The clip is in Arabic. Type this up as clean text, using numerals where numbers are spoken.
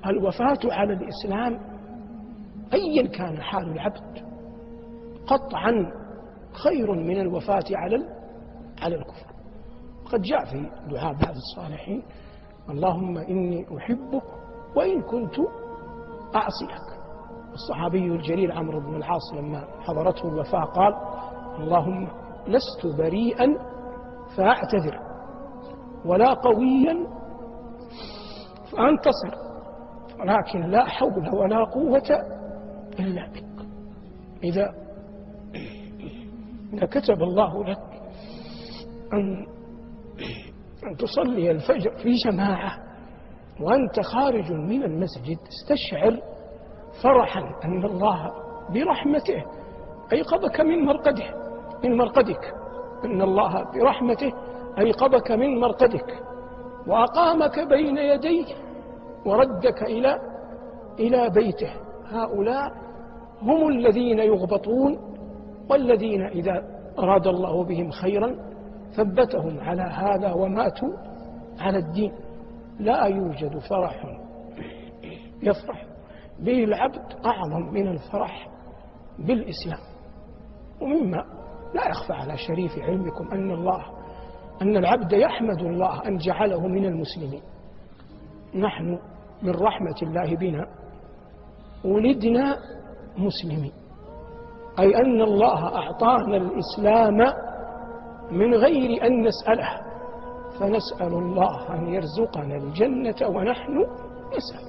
الوفاة على الإسلام أيا كان حال العبد قطعا خير من الوفاة على الكفر. قد جاء في دعاء بعض الصالحين: اللهم إني أحبك وإن كنت أعصيك. الصحابي الجليل عمرو بن العاص لما حضرته الوفاة قال: اللهم لست بريئا فأعتذر ولا قويا فأنتصر، ولكن لا حول ولا قوة إلا بك. إذا كتب الله لك أن تصلي الفجر في جماعة وأنت خارج من المسجد، استشعر فرحا أن الله برحمته أيقظك من مرقدك، أن الله برحمته أيقظك من مرقدك وأقامك بين يديه وردك إلى بيته. هؤلاء هم الذين يغبطون، والذين إذا أراد الله بهم خيرا ثبتهم على هذا وماتوا على الدين. لا يوجد فرح يفرح به العبد أعظم من الفرح بالإسلام. ومما لا يخفى على شريف علمكم أن العبد يحمد الله أن جعله من المسلمين. نحن من رحمة الله بنا ولدنا مسلمين، أي أن الله أعطانا الإسلام من غير أن نسأله، فنسأل الله أن يرزقنا الجنة ونحن نسأل.